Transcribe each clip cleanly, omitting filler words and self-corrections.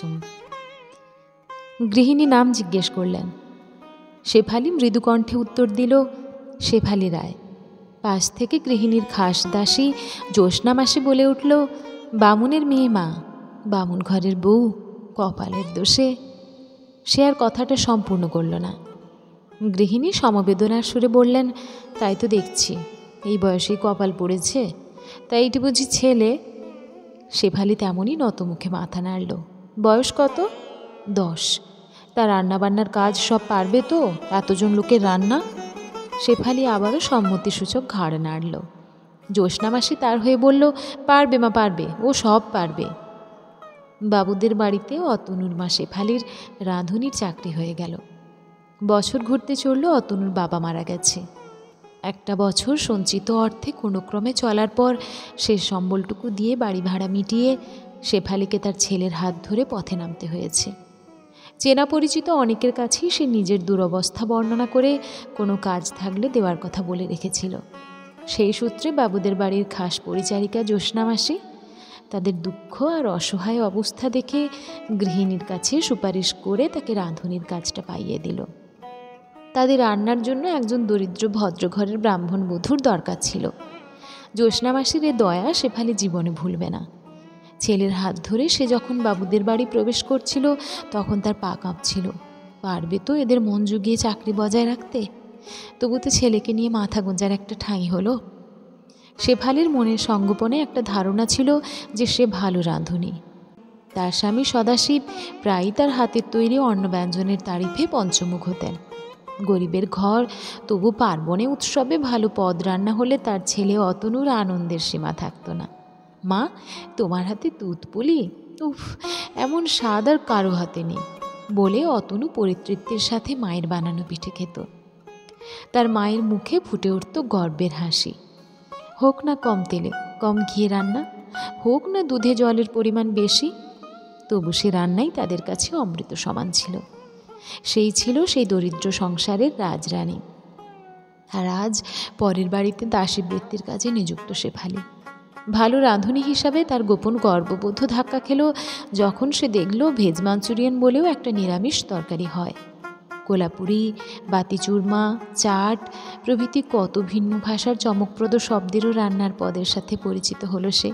কুসুম। গৃহিণী নাম জিজ্ঞেস করলেন। শেফালি মৃদু কণ্ঠে উত্তর দিল, শেফালি রায়। পাশ থেকে গৃহিণীর খাস দাসী জ্যোৎস্না মাসি বলে উঠল, বামুনের মেয়ে মা, বামুন ঘরের বউ, কপালের দোষে। সে আর কথাটা সম্পূর্ণ করল না। গৃহিণী সমবেদনার সুরে বললেন, তাই তো দেখছি, এই বয়সেই কপাল পড়েছে, তাই এটি বুঝি ছেলে? শেফালি তেমনই নতমুখে মাথা নাড়ল। বয়স কত? 10। তার রান্নাবান্নার কাজ সব পারবে তো? এতজন লোকের রান্না? শেফালি আবারও সম্মতিসূচক ঘাড় নাড়ল। জ্যোৎস্না মাসি তার হয়ে বলল, পারবে মা, পারবে, ও সব পারবে। বাবুদের বাড়িতে অতনুর মা শেফালির রাঁধুনির চাকরি হয়ে গেল। বছর ঘুরতে চলল, অতনুর বাবা মারা গেছে। একটা বছর সঞ্চিত অর্থে কোনোক্রমে চলার পর শেষ সম্বলটুকু দিয়ে বাড়ি ভাড়া মিটিয়ে শেফালিকে তার ছেলের হাত ধরে পথে নামতে হয়েছে। চেনা পরিচিত অনেকের কাছেই সে নিজের দুরবস্থা বর্ণনা করে কোনো কাজ থাকলে দেওয়ার কথা বলে রেখেছিল। সেই সূত্রে বাবুদের বাড়ির খাস পরিচারিকা জ্যোৎস্না মাসি তাদের দুঃখ আর অসহায় অবস্থা দেখে গৃহিণীর কাছে সুপারিশ করে তাকে রাঁধুনির কাজটা পাইয়ে দিল। তাদের রান্নার জন্য একজন দরিদ্র ভদ্রঘরের ব্রাহ্মণ বধূর দরকার ছিল। জ্যোৎস্না মাসির এ দয়া শেফালি জীবনে ভুলবে না। ছেলের হাত ধরে সে যখন বাবুদের বাড়ি প্রবেশ করছিল তখন তার পা কাঁপছিল। পারবে তো এদের মন জুগিয়ে চাকরি বজায় রাখতে? তবু তো ছেলেকে নিয়ে মাথা গোঁজার একটা ঠাঁই হলো। শেফালির মনের সঙ্গোপনে একটা ধারণা ছিল যে সে ভালো রাঁধুনি। তার স্বামী সদাশিব প্রায়ই তার হাতের তৈরি অন্নব্যঞ্জনের তারিফে পঞ্চমুখ হতেন। গরিবের ঘর, তবু পার্বণে উৎসবে ভালো পদ রান্না হলে তার ছেলে অতনুর আনন্দের সীমা থাকতো না। মা, তোমার হাতে দুধ পুলি, উফ, এমন স্বাদ আর কারো হাতে নেই বলে অতনু পরিতৃপ্তির সাথে মায়ের বানানো পিঠে খেত। তার মায়ের মুখে ফুটে উঠত গর্বের হাসি। হোক না কম তেলে কম ঘিয়ে রান্না, হোক না দুধে জলের পরিমাণ বেশি, তবু সে রান্নাই তাদের কাছে অমৃত সমান ছিল। সেই ছিল সেই দরিদ্র সংসারের রাজরানী। আর আজ পরের বাড়িতে দাসী বৃত্তির কাজে নিযুক্ত শেফালি। ভালো রাঁধুনি হিসাবে তার গোপন গর্ববোধ ধাক্কা খেল যখন সে দেখল ভেজ মাঞ্চুরিয়ান বলেও একটা নিরামিষ তরকারি হয়। কোলাপুরি, বাতিচুরমা, চাট প্রভৃতি কত ভিন্ন ভাষার চমকপ্রদ শব্দেরও রান্নার পদের সাথে পরিচিত হলো সে।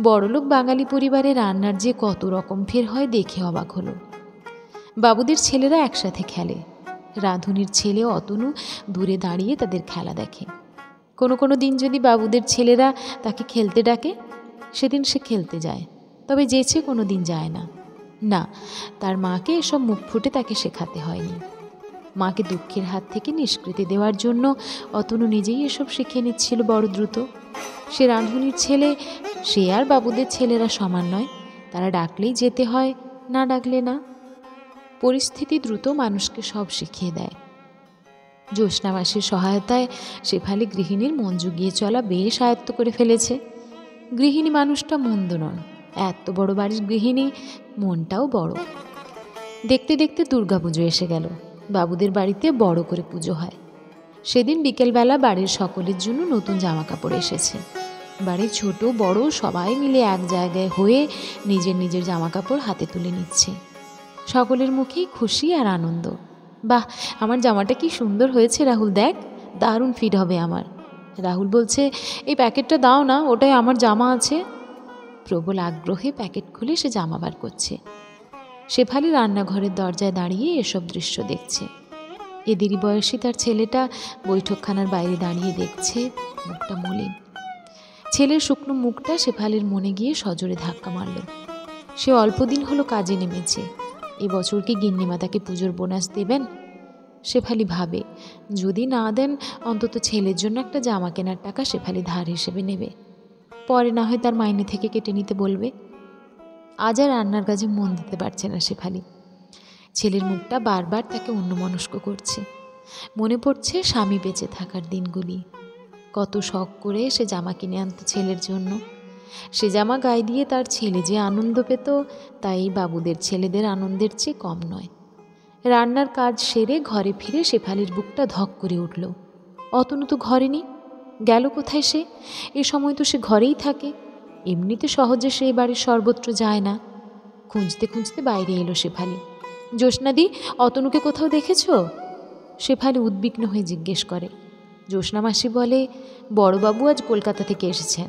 বড়লোক বাঙালি পরিবারে রান্নার যে কত রকম ফের হয় দেখে অবাক হলো। বাবুদের ছেলেরা একসাথে খেলে, রাঁধুনির ছেলে অতনু দূরে দাঁড়িয়ে তাদের খেলা দেখে। কোনো দিন যদি বাবুদের ছেলেরা তাকে খেলতে ডাকে, সেদিন সে খেলতে যায়, তবে যেচে কোনো দিন যায় না। না, তার মাকে এসব মুখ ফুটে তাকে শেখাতে হয়নি। মাকে দুঃখের হাত থেকে নিষ্কৃতি দেওয়ার জন্য অতনু নিজেই এসব শিখে নিচ্ছিল বড় দ্রুত। সে রাঁধুনির ছেলে, সে আর বাবুদের ছেলেরা সমান নয়, তারা ডাকলেই যেতে হয়, না ডাকলে না। পরিস্থিতি দ্রুত মানুষকে সব শিখিয়ে দেয়। জ্যোৎস্না মাসির সহায়তায় শেফালি গৃহিণীর মন জুগিয়ে চলা বেশ আয়ত্ত করে ফেলেছে। গৃহিণী মানুষটা মন্দ নন, এত বড় বাড়ির গৃহিণী, মনটাও বড়। দেখতে দেখতে দুর্গাপুজো এসে গেল। বাবুদের বাড়িতে বড় করে পুজো হয়। সেদিন বিকেলবেলা বাড়ির সকলের জন্য নতুন জামা কাপড় এসেছে। বাড়ির ছোট বড় সবাই মিলে এক জায়গায় হয়ে নিজের নিজের জামা কাপড় হাতে তুলে নিচ্ছে। সকলের মুখেই খুশি আর আনন্দ। বাহ, আমার জামাটা কি সুন্দর হয়েছে রাহুল, দেখ, দারুণ ফিট হবে আমার। রাহুল বলছে, এই প্যাকেটটা দাও না, ওটাই আমার জামা আছে। প্রবল আগ্রহে প্যাকেট খুলে সে জামা বার করছে। শেফালি রান্নাঘরের দরজায় দাঁড়িয়ে এসব দৃশ্য দেখছে। এদেরই বয়সী তার ছেলেটা বৈঠকখানার বাইরে দাঁড়িয়ে দেখছে, মুখটা মলিন। ছেলের শুকনো মুখটা শেফালির মনে গিয়ে সজোরে ধাক্কা মারল। সে অল্পদিন হলো কাজে নেমেছে, এবছর কি গিন্নিমা তাকে পুজোর বোনাস দেবেন? শেফালি ভাবে, যদি না দেন অন্তত ছেলের জন্য একটা জামা কেনার টাকা শেফালি ধার হিসেবে নেবে, পরে না হয় তার মাইনে থেকে কেটে নিতে বলবে। আজ আর রান্নার কাজে মন দিতে পারছে না শেফালি। ছেলের মুখটা বারবার তাকে অন্যমনস্ক করছে। মনে পড়ছে স্বামী বেঁচে থাকার দিনগুলি। কত শখ করে সে জামা কিনে আনত ছেলের জন্য। সে জামা গায়ে দিয়ে তার ছেলে যে আনন্দ পেত, তাই বাবুদের ছেলেদের আনন্দের চেয়ে কম নয়। রান্নার কাজ সেরে ঘরে ফিরে শেফালির বুকটা ধক করে উঠল। অতনু তো ঘরে নেই, গেল কোথায় সে? এ সময় তো সে ঘরেই থাকে, এমনিতে সহজে সে বাড়ির সর্বত্র যায় না। খুঁজতে খুঁজতে বাইরে এলো শেফালি। জ্যোৎস্নাদি, অতনুকে কোথাও দেখেছ? শেফালি উদ্বিগ্ন হয়ে জিজ্ঞেস করে। জ্যোৎস্না মাসি বলে, বড়বাবু আজ কলকাতা থেকে এসেছেন,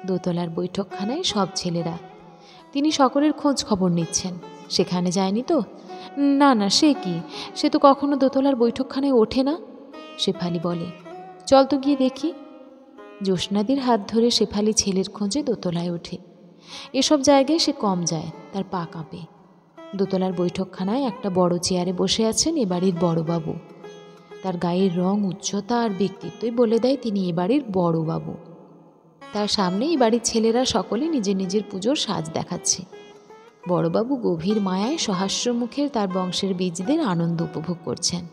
দোতলার বৈঠকখানায় সব ছেলেরা। তিনি সকলের খোঁজ খবর নিচ্ছেন। সেখানে যায়নি তো? না না, সে কি, সে তো কখনো দোতলার বৈঠকখানায় ওঠে না, শেফালি বলে। চল তো গিয়ে দেখি। জ্যোৎস্নাদির হাত ধরে শেফালি ছেলের খোঁজে দোতলায় ওঠে। এসব জায়গায় সে কম যায়, তার পা কাঁপে। দোতলার বৈঠকখানায় একটা বড় চেয়ারে বসে আছেন এ বাড়ির বড়বাবু। তার গায়ের রং, উচ্চতা আর ব্যক্তিত্বই বলে দেয় তিনি এ বাড়ির বড়বাবু। তার সামনে এই বাড়ির ছেলেরা সকলে নিজের নিজের পুজোর সাজ দেখাচ্ছে। বড়বাবু গভীর মায়ায় সহাস্য মুখের তার বংশের বীজদের আনন্দ উপভোগ করছেন।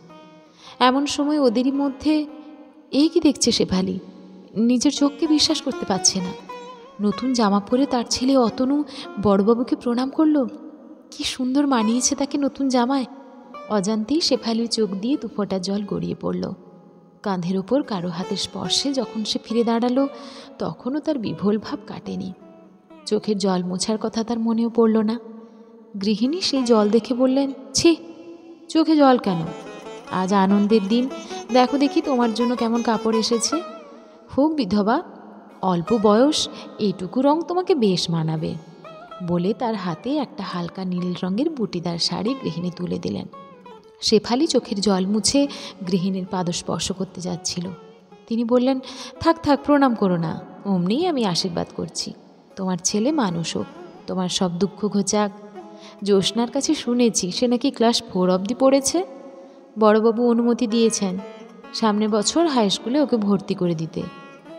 এমন সময় ওদেরই মধ্যে এই কি দেখছে শেফালি, নিজের চোখকে বিশ্বাস করতে পারছে না। নতুন জামা পরে তার ছেলে অতনু বড়বাবুকে প্রণাম করল। কি সুন্দর মানিয়েছে তাকে নতুন জামায়। অজান্তেই শেফালির চোখ দিয়ে দুফোঁটা জল গড়িয়ে পড়ল। কাঁধের ওপর কারো হাতের স্পর্শে যখন সে ফিরে দাঁড়ালো, তখনও তার বিভোল ভাব কাটেনি। চোখের জল মোছার কথা তার মনেও পড়ল না। গৃহিণী সেই জল দেখে বললেন, ছি, চোখে জল কেন? আজ আনন্দের দিন, দেখো দেখি তোমার জন্য কেমন কাপড় এসেছে। হোক বিধবা, অল্প বয়স, এইটুকু রং তোমাকে বেশ মানাবে, বলে তার হাতে একটা হালকা নীল রঙের বুটিদার শাড়ি গৃহিণী তুলে দিলেন। শেফালি চোখের জল মুছে গৃহিণীর পাদস্পর্শ করতে যাচ্ছিল। তিনি বললেন, থাক থাক, প্রণাম করো না, অমনিই আমি আশীর্বাদ করছি। তোমার ছেলে মানুষ হোক, তোমার সব দুঃখ ঘোচাক। জ্যোৎস্নার কাছে শুনেছি সে নাকি ক্লাস 4 অবধি পড়েছে। বড়বাবু অনুমতি দিয়েছেন সামনের বছর হাই স্কুলে ওকে ভর্তি করে দিতে।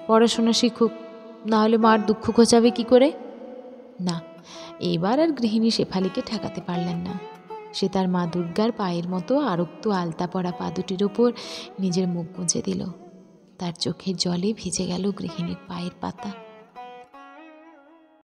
পড়াশোনা শিখুক, নাহলে মার দুঃখ ঘোচাবে কি করে? না, এবার আর গৃহিণী শেফালিকে ঠেকাতে পারলেন না। সে তার মা দুর্গার পায়ের মতো আরক্ত আলতা পরা পা দুটির ওপর নিজের মুখ গুঁজে দিল। তার চোখের জলে ভিজে গেল গৃহিণীর পায়ের পাতা।